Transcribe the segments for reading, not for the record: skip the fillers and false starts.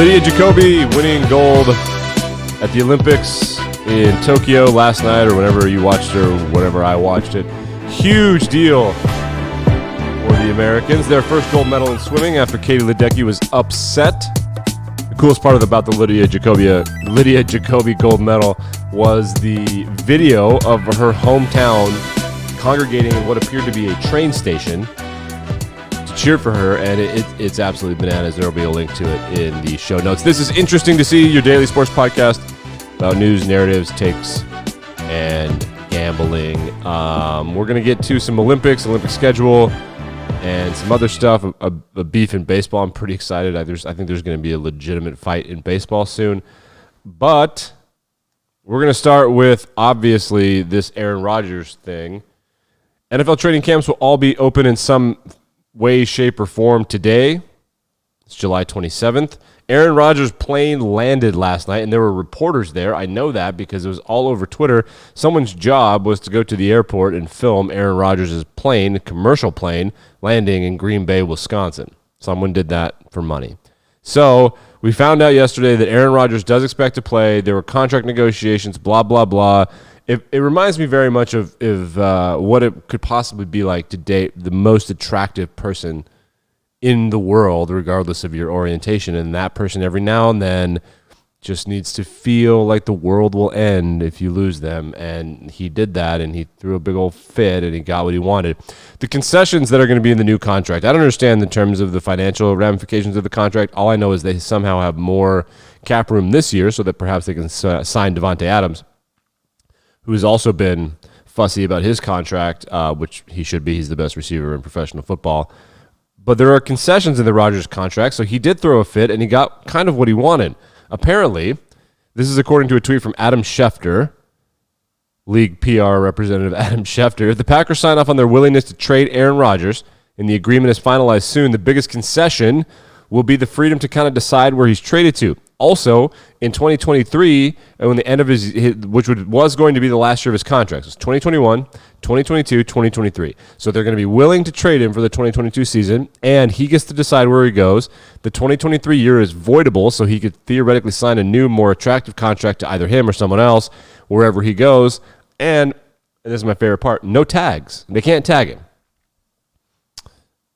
Lydia Jacoby winning gold at the Olympics in Tokyo last night, or whenever you watched it, or whenever I watched it. Huge deal for the Americans. Their first gold medal in swimming after Katie Ledecky was upset. The coolest part about the Lydia Jacoby gold medal was the video of her hometown congregating in what appeared to be a train station to cheer for her, and it's absolutely bananas. There will be a link to it in the show notes. This is Interesting to See, your daily sports podcast about news, narratives, takes, and gambling. We're going to get to some Olympic schedule, and some other stuff, a beef in baseball. I'm pretty excited. I think there's going to be a legitimate fight in baseball soon. But we're going to start with, obviously, this Aaron Rodgers thing. NFL training camps will all be open in some way, shape, or form today. It's July 27th. Aaron Rodgers' plane landed last night, and there were reporters there. I know that because it was all over Twitter. Someone's job was to go to the airport and film Aaron Rodgers' plane, commercial plane, landing in Green Bay, Wisconsin. Someone did that for money. So we found out yesterday that Aaron Rodgers does expect to play. There were contract negotiations, blah, blah, blah. It reminds me very much of what it could possibly be like to date the most attractive person in the world, regardless of your orientation. And that person every now and then just needs to feel like the world will end if you lose them. And he did that, and he threw a big old fit, and he got what he wanted. The concessions that are going to be in the new contract, I don't understand in terms of the financial ramifications of the contract. All I know is they somehow have more cap room this year so that perhaps they can sign Davante Adams, who has also been fussy about his contract, which he should be. He's the best receiver in professional football. But there are concessions in the Rodgers contract, so he did throw a fit, and he got kind of what he wanted. Apparently, this is according to a tweet from Adam Schefter, league PR representative Adam Schefter. If the Packers sign off on their willingness to trade Aaron Rodgers and the agreement is finalized soon, the biggest concession will be the freedom to kind of decide where he's traded to. Also, in 2023, and when the end of was going to be the last year of his contract, so it's 2021, 2022, 2023. So they're going to be willing to trade him for the 2022 season, and he gets to decide where he goes. The 2023 year is voidable, so he could theoretically sign a new, more attractive contract to either him or someone else, wherever he goes. And this is my favorite part, no tags. They can't tag him.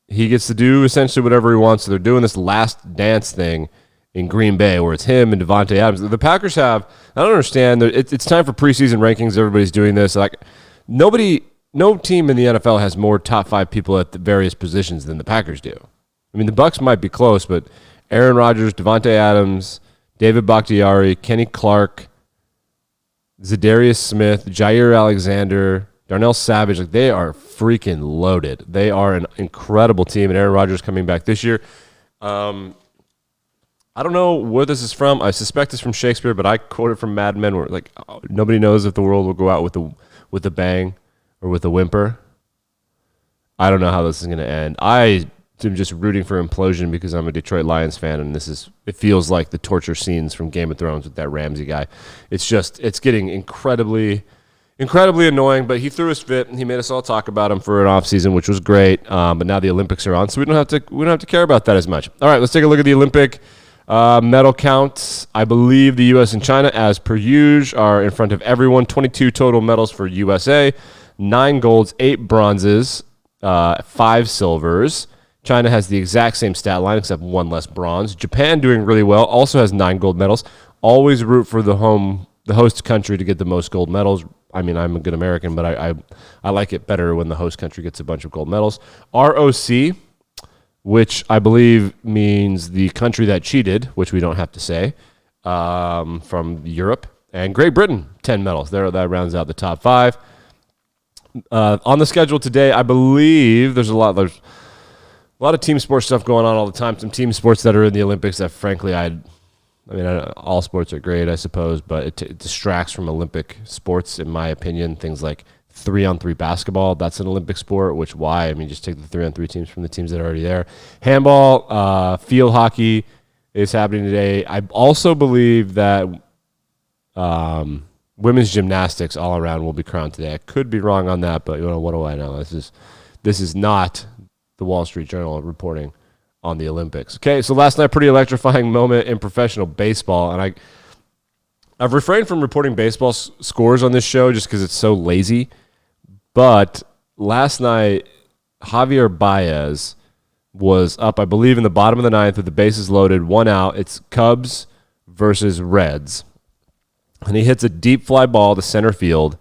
He gets to do essentially whatever he wants. So they're doing this last dance thing in Green Bay, where it's him and Davante Adams. The Packers have, I don't understand, it's time for preseason rankings. Everybody's doing this. Like, no team in the NFL has more top 5 people at the various positions than the Packers do. I mean, the Bucs might be close, but Aaron Rodgers, Davante Adams, David Bakhtiari, Kenny Clark, Zadarius Smith, Jair Alexander, Darnell Savage, like, they are freaking loaded. They are an incredible team, and Aaron Rodgers coming back this year. I don't know where this is from. I suspect it's from Shakespeare, but I quote it from Mad Men, where nobody knows if the world will go out with a bang or with a whimper. I don't know how this is going to end. I am just rooting for implosion because I'm a Detroit Lions fan, and it feels like the torture scenes from Game of Thrones with that Ramsey guy. It's getting incredibly annoying, but he threw his fit, and he made us all talk about him for an offseason, which was great. But now the Olympics are on, so we don't have to care about that as much. All right, let's take a look at the Olympic medal counts. I believe the U.S. and China, as per usual, are in front of everyone. 22 total medals for USA, 9 golds, 8 bronzes, 5 silvers. China has the exact same stat line except 1 less bronze. Japan doing really well, also has 9 gold medals. Always root for the host country to get the most gold medals. I mean, I'm a good American, but I like it better when the host country gets a bunch of gold medals. ROC, which I believe means the country that cheated, which we don't have to say, from Europe. And Great Britain, 10 medals. That rounds out the top 5. On the schedule today, I believe there's a lot of team sports stuff going on all the time. Some team sports that are in the Olympics that, frankly, all sports are great, I suppose, but it distracts from Olympic sports, in my opinion. Things like 3-on-3 basketball, that's an Olympic sport, why? I mean, just take the 3-on-3 teams from the teams that are already there. Handball, field hockey is happening today. I also believe that women's gymnastics all around will be crowned today. I could be wrong on that, but what do I know? This is not the Wall Street Journal reporting on the Olympics. Okay, so last night, pretty electrifying moment in professional baseball, and I've refrained from reporting baseball scores on this show just because it's so lazy. But last night, Javier Baez was up, I believe, in the bottom of the ninth with the bases loaded, 1 out. It's Cubs versus Reds. And he hits a deep fly ball to center field,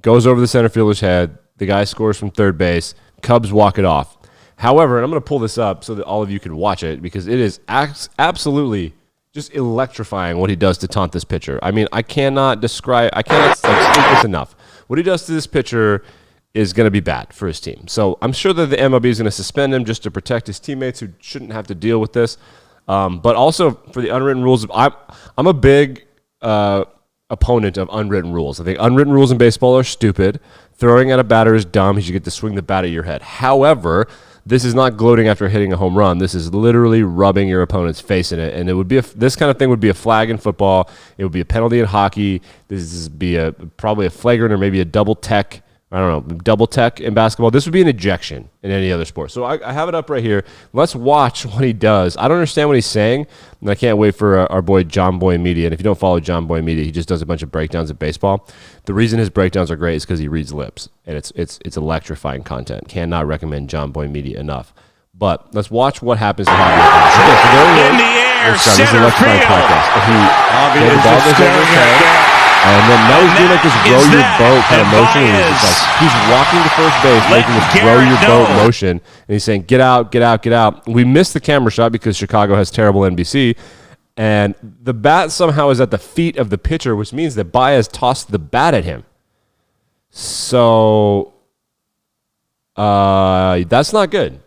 goes over the center fielder's head. The guy scores from third base. Cubs walk it off. However, and I'm going to pull this up so that all of you can watch it because it is absolutely just electrifying what he does to taunt this pitcher. I mean, I cannot state this enough. What he does to this pitcher is going to be bad for his team. So I'm sure that the MLB is going to suspend him just to protect his teammates who shouldn't have to deal with this. But also for the unwritten rules, I'm a big opponent of unwritten rules. I think unwritten rules in baseball are stupid. Throwing at a batter is dumb. You should get to swing the bat at your head. However, this is not gloating after hitting a home run. This is literally rubbing your opponent's face in it. And it would be this kind of thing would be a flag in football. It would be a penalty in hockey. This would be probably a flagrant or maybe a double tech. I don't know, double tech in basketball. This would be an ejection in any other sport. So I have it up right here. Let's watch what he does. I don't understand what he's saying, and I can't wait for our boy John Boy Media. And if you don't follow John Boy Media, he just does a bunch of breakdowns of baseball. The reason his breakdowns are great is because he reads lips, and it's electrifying content. Cannot recommend John Boy Media enough. But let's watch what happens to Javier. Okay, so there he is. In the air, center electrifying field. Javier The ball goes over his head. And then now he's doing like this row your boat kind of motion. He's walking to first base, making this row your boat motion. And he's saying, get out, get out, get out. We missed the camera shot because Chicago has terrible NBC. And the bat somehow is at the feet of the pitcher, which means that Baez tossed the bat at him. So that's not good.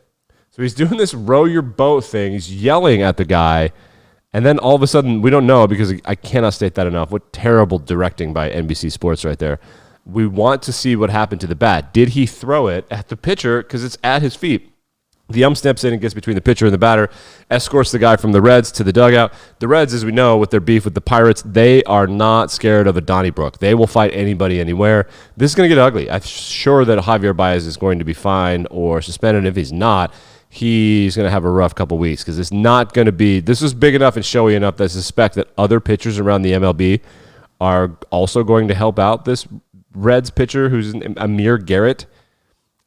So he's doing this row your boat thing. He's yelling at the guy. And then all of a sudden, we don't know because I cannot state that enough. What terrible directing by NBC Sports right there. We want to see what happened to the bat. Did he throw it at the pitcher because it's at his feet? The ump steps in and gets between the pitcher and the batter, escorts the guy from the Reds to the dugout. The Reds, as we know, with their beef with the Pirates, they are not scared of a Donnybrook. They will fight anybody, anywhere. This is going to get ugly. I'm sure that Javier Baez is going to be fined or suspended. If he's not, he's going to have a rough couple weeks because it's not going to be – this is big enough and showy enough that I suspect that other pitchers around the MLB are also going to help out this Reds pitcher who's Amir Garrett.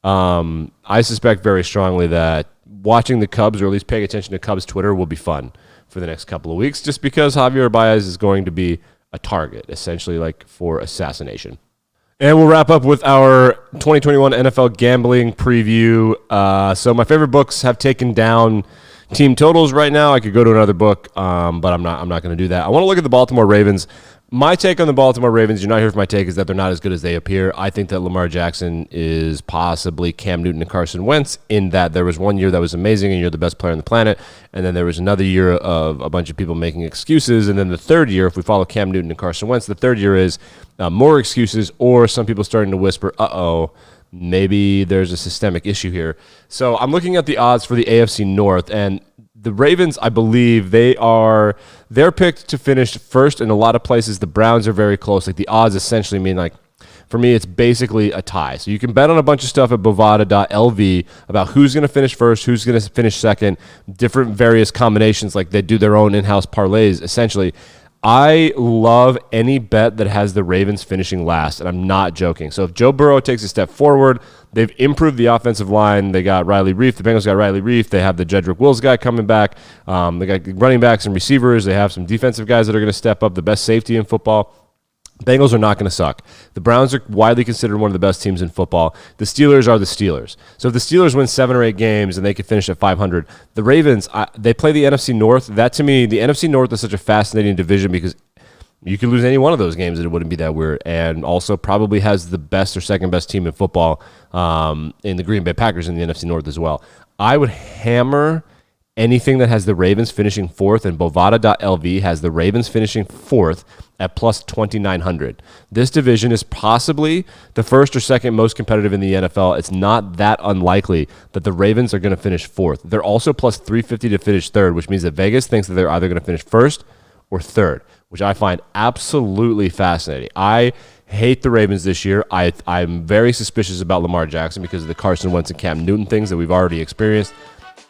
I suspect very strongly that watching the Cubs or at least paying attention to Cubs Twitter will be fun for the next couple of weeks just because Javier Baez is going to be a target, essentially like for assassination. And we'll wrap up with our 2021 NFL gambling preview. So my favorite books have taken down team totals right now. I could go to another book, but I'm not going to do that. I want to look at the Baltimore Ravens. My take on the Baltimore Ravens, you're not here for my take, is that they're not as good as they appear. I think that Lamar Jackson is possibly Cam Newton and Carson Wentz in that there was one year that was amazing and you're the best player on the planet, and then there was another year of a bunch of people making excuses, and then the third year, if we follow Cam Newton and Carson Wentz, the third year is more excuses or some people starting to whisper, maybe there's a systemic issue here. So I'm looking at the odds for the AFC North, and the Ravens, I believe, they're picked to finish first in a lot of places. The Browns are very close. Like the odds essentially mean like, for me, it's basically a tie. So you can bet on a bunch of stuff at bovada.lv about who's going to finish first, who's going to finish second, different various combinations. Like they do their own in-house parlays, essentially. I love any bet that has the Ravens finishing last, and I'm not joking. So if Joe Burrow takes a step forward, they've improved the offensive line. They got Riley Reif. The Bengals got Riley Reif. They have the Jedrick Wills guy coming back. They got running backs and receivers. They have some defensive guys that are going to step up, the best safety in football. Bengals are not going to suck. The Browns are widely considered one of the best teams in football. The Steelers are the Steelers. So if the Steelers win 7 or 8 games and they could finish at 500, the Ravens, they play the NFC North. That to me, the NFC North is such a fascinating division because you could lose any one of those games and it wouldn't be that weird. And also probably has the best or second best team in football in the Green Bay Packers in the NFC North as well. I would hammer anything that has the Ravens finishing fourth, and bovada.lv has the Ravens finishing fourth at plus 2,900. This division is possibly the first or second most competitive in the NFL. It's not that unlikely that the Ravens are going to finish fourth. They're also plus 350 to finish third, which means that Vegas thinks that they're either going to finish first or third, which I find absolutely fascinating. I hate the Ravens this year. I'm very suspicious about Lamar Jackson because of the Carson Wentz and Cam Newton things that we've already experienced.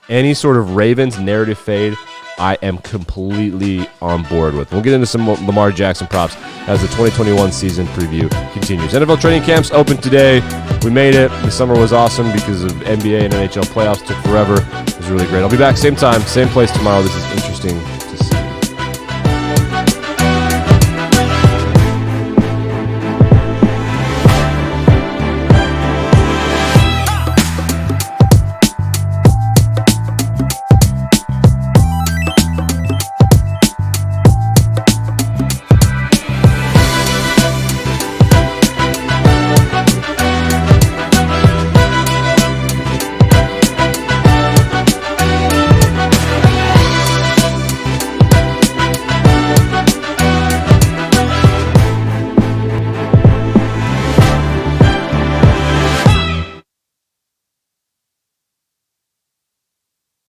any sort of Ravens narrative fade, I am completely on board with. We'll get into some Lamar Jackson props as the 2021 season preview continues. NFL training camps open today. We made it. The summer was awesome because of NBA and NHL playoffs. Took forever. It was really great. I'll be back same time, same place tomorrow. This is Interesting